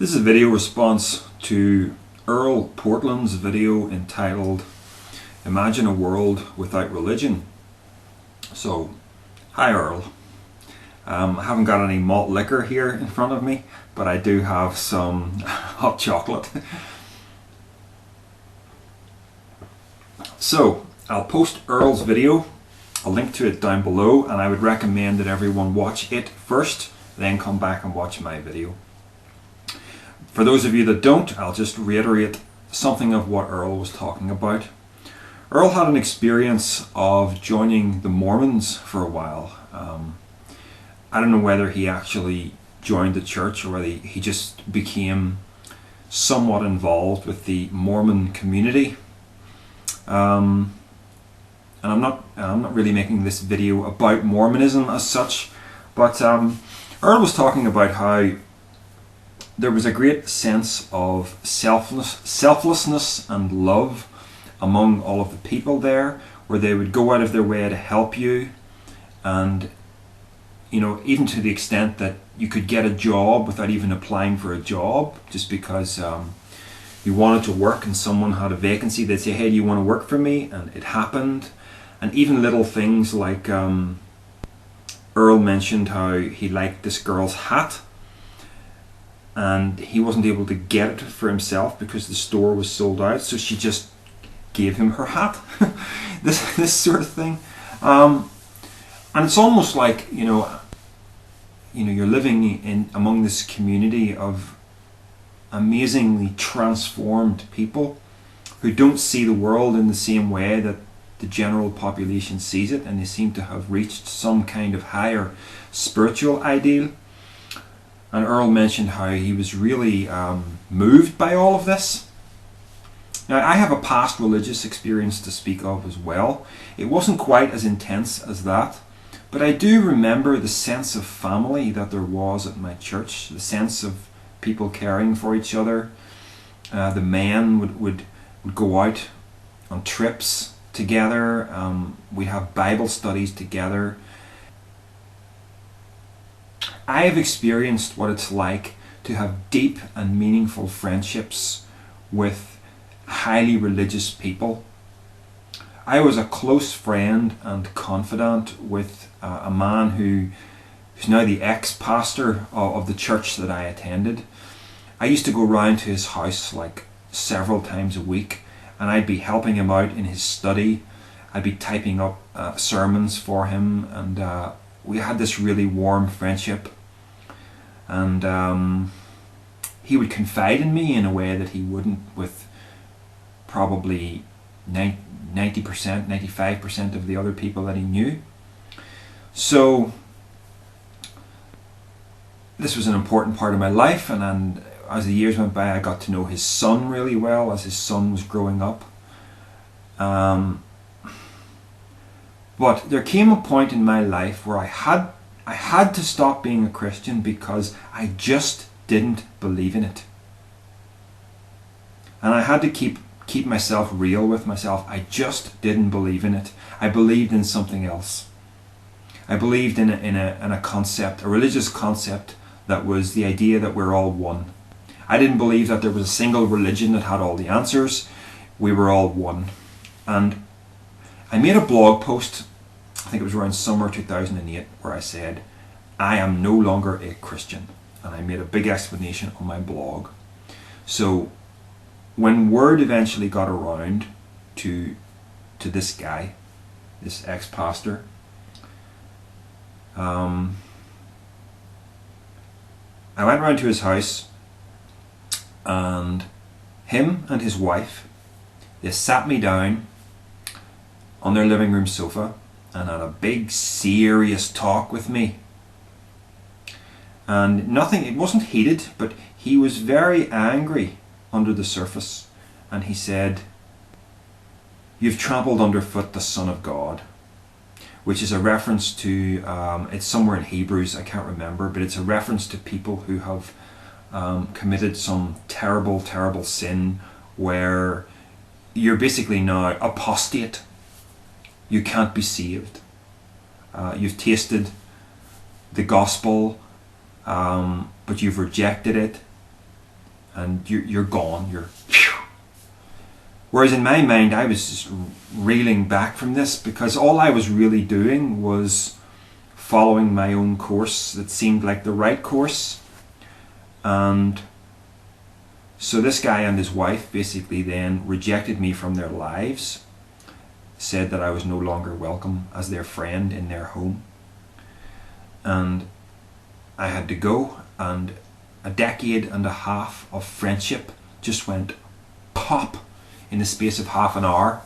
This is a video response to Earl Portland's video entitled Imagine a World Without Religion. So, hi Earl. I haven't got any malt liquor here in front of me, but I do have some hot chocolate. So, I'll post Earl's video, I'll link to it down below, and I would recommend that everyone watch it first, then come back and watch my video. For those of you that don't, I'll just reiterate something of what Earl was talking about. Earl had an experience of joining the Mormons for a while. I don't know whether he actually joined the church or whether he just became somewhat involved with the Mormon community. And I'm not really making this video about Mormonism as such, but Earl was talking about how there was a great sense of selflessness and love among all of the people there, where they would go out of their way to help you, and even to the extent that you could get a job without even applying for a job, just because you wanted to work and someone had a vacancy. They'd say, hey, do you want to work for me? And it happened. And even little things like Earl mentioned how he liked this girl's hat, and he wasn't able to get it for himself because the store was sold out, so she just gave him her hat. this sort of thing. And it's almost like you're living in among this community of amazingly transformed people who don't see the world in the same way that the general population sees it, and they seem to have reached some kind of higher spiritual ideal. And Earl mentioned how he was really moved by all of this. Now, I have a past religious experience to speak of as well. It wasn't quite as intense as that, but I do remember the sense of family that there was at my church, the sense of people caring for each other. The men would go out on trips together. We'd have Bible studies together. I have experienced what it's like to have deep and meaningful friendships with highly religious people. I was a close friend and confidant with a man who's now the ex-pastor of the church that I attended. I used to go round to his house like several times a week, and I'd be helping him out in his study. I'd be typing up sermons for him, and we had this really warm friendship. And he would confide in me in a way that he wouldn't with probably 90%, 95% of the other people that he knew. So this was an important part of my life, and as the years went by, I got to know his son really well as his son was growing up. But there came a point in my life where I had to stop being a Christian because I just didn't believe in it. And I had to keep myself real with myself. I just didn't believe in it. I believed in something else. I believed in a concept, a religious concept, that was the idea that we're all one. I didn't believe that there was a single religion that had all the answers. We were all one. And I made a blog post, I think it was around summer 2008, where I said, I am no longer a Christian. And I made a big explanation on my blog. So when word eventually got around to this guy, this ex-pastor, I went round to his house, and him and his wife, they sat me down on their living room sofa and had a big serious talk with me. And nothing, it wasn't heated, but he was very angry under the surface, and he said, "You've trampled underfoot the Son of God," which is a reference to, it's somewhere in Hebrews, I can't remember, but it's a reference to people who have committed some terrible, terrible sin where you're basically now apostate. You can't be saved. You've tasted the gospel, but you've rejected it. and you're gone. You're phew. Whereas in my mind, I was just reeling back from this, because all I was really doing was following my own course that seemed like the right course. And so this guy and his wife basically then rejected me from their lives, said that I was no longer welcome as their friend in their home. And I had to go, and a decade and a half of friendship just went pop in the space of half an hour,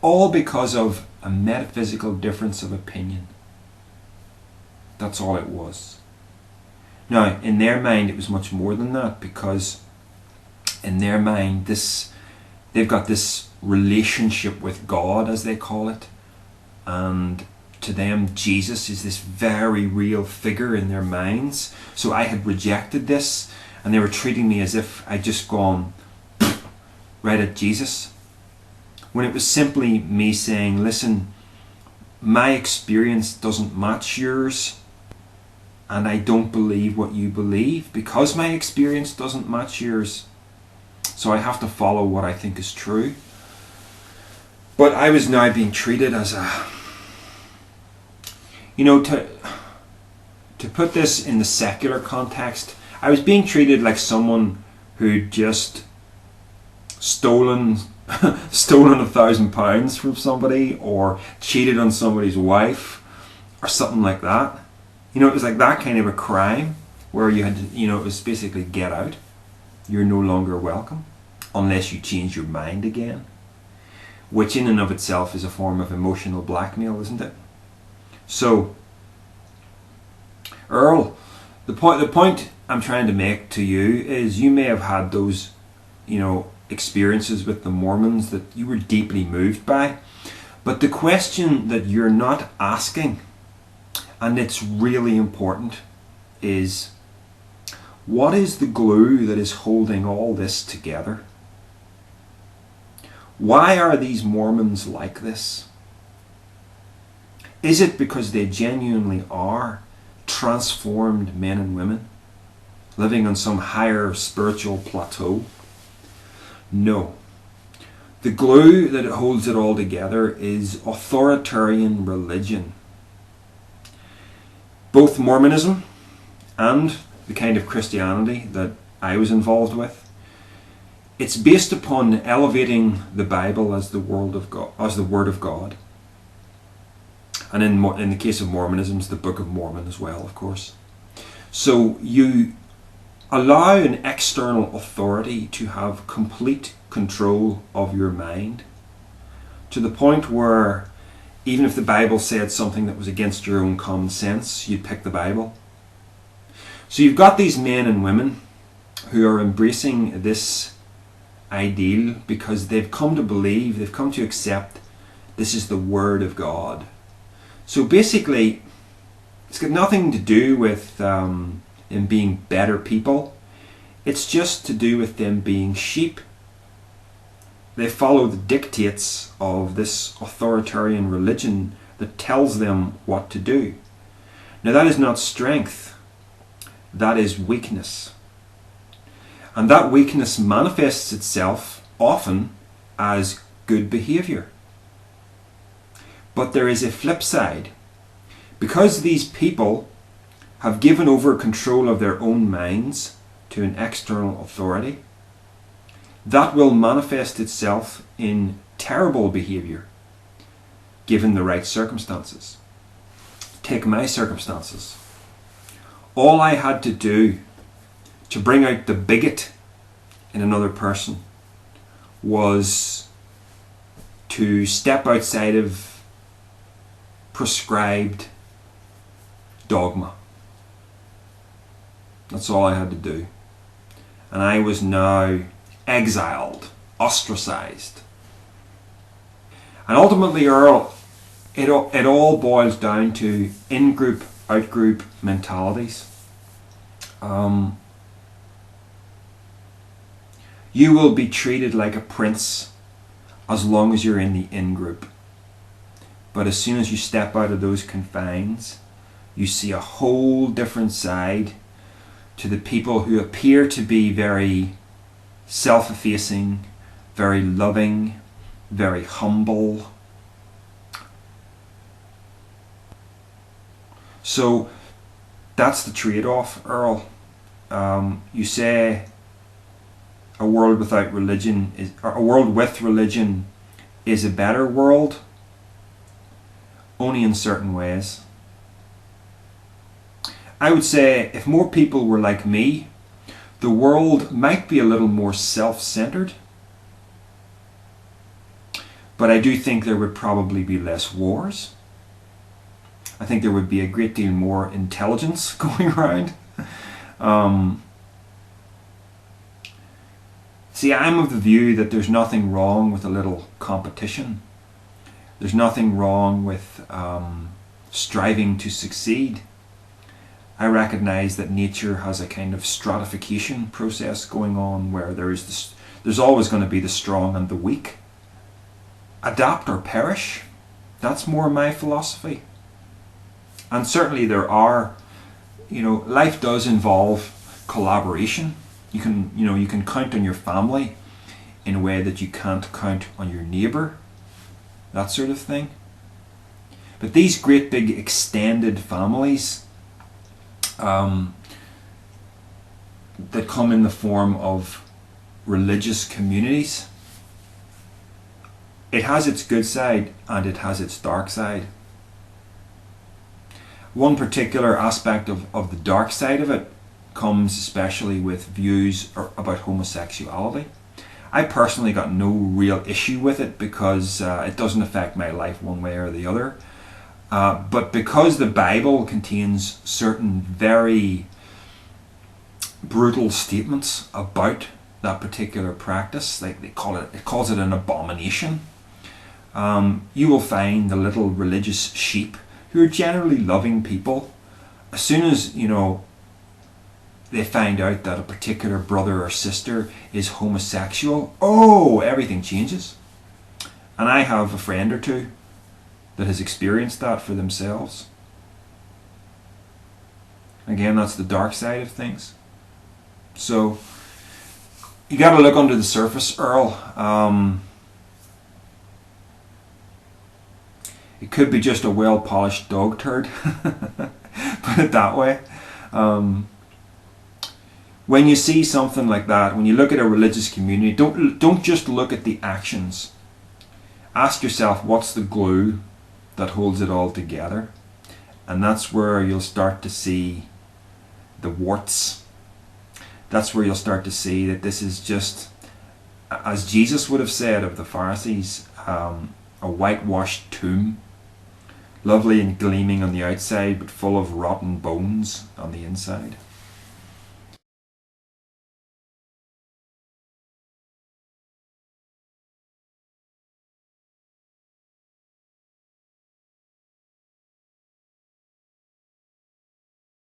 all because of a metaphysical difference of opinion. That's all it was. Now, in their mind, it was much more than that, because in their mind, they've got this relationship with God, as they call it, and to them, Jesus is this very real figure in their minds. So I had rejected this, and they were treating me as if I'd just gone right at Jesus, when it was simply me saying, listen, my experience doesn't match yours, and I don't believe what you believe because my experience doesn't match yours. So I have to follow what I think is true. But I was now being treated as a, to put this in the secular context, I was being treated like someone who'd just stolen £1,000 from somebody, or cheated on somebody's wife, or something like that. It was like that kind of a crime where you had to, it was basically get out. You're no longer welcome unless you change your mind again, which in and of itself is a form of emotional blackmail, isn't it? So, Earl, the point I'm trying to make to you is, you may have had those, experiences with the Mormons that you were deeply moved by, but the question that you're not asking, and it's really important, is what is the glue that is holding all this together? Why are these Mormons like this? Is it because they genuinely are transformed men and women living on some higher spiritual plateau? No. The glue that holds it all together is authoritarian religion. Both Mormonism and the kind of Christianity that I was involved with, it's based upon elevating the Bible as the Word of God. And in the case of Mormonism, it's the Book of Mormon as well, of course. So you allow an external authority to have complete control of your mind, to the point where even if the Bible said something that was against your own common sense, you'd pick the Bible. So you've got these men and women who are embracing this ideal because they've come to believe, they've come to accept this is the Word of God. So basically, it's got nothing to do with them being better people. It's just to do with them being sheep. They follow the dictates of this authoritarian religion that tells them what to do. Now that is not strength, that is weakness. And that weakness manifests itself often as good behavior. But there is a flip side. Because these people have given over control of their own minds to an external authority, that will manifest itself in terrible behavior given the right circumstances. Take my circumstances. All I had to do to bring out the bigot in another person was to step outside of prescribed dogma. That's all I had to do. And I was now exiled, ostracized. And ultimately, Earl, it all boils down to in-group, out-group mentalities. You will be treated like a prince as long as you're in the in-group. But as soon as you step out of those confines, you see a whole different side to the people who appear to be very self-effacing, very loving, very humble. So that's the trade-off, Earl. You say a world without religion is, or a world with religion is a better world, only in certain ways. I would say if more people were like me, the world might be a little more self-centered. But I do think there would probably be less wars. I think there would be a great deal more intelligence going around. See, I'm of the view that there's nothing wrong with a little competition. There's nothing wrong with striving to succeed. I recognize that nature has a kind of stratification process going on where there's always going to be the strong and the weak. Adapt or perish. That's more my philosophy. And certainly there are, life does involve collaboration. You can count on your family in a way that you can't count on your neighbour. That sort of thing. But these great big extended families that come in the form of religious communities, it has its good side and it has its dark side. One particular aspect of the dark side of it comes especially with views about homosexuality. I personally got no real issue with it because it doesn't affect my life one way or the other. But because the Bible contains certain very brutal statements about that particular practice, like it calls it an abomination, you will find the little religious sheep who are generally loving people, as soon as they find out that a particular brother or sister is homosexual, everything changes. And I have a friend or two that has experienced that for themselves. Again, that's the dark side of things. So you got to look under the surface, Earl. It could be just a well-polished dog turd. Put it that way. When you see something like that, when you look at a religious community, don't just look at the actions. Ask yourself, what's the glue that holds it all together? And that's where you'll start to see the warts. That's where you'll start to see that this is just, as Jesus would have said of the Pharisees, a whitewashed tomb, lovely and gleaming on the outside, but full of rotten bones on the inside.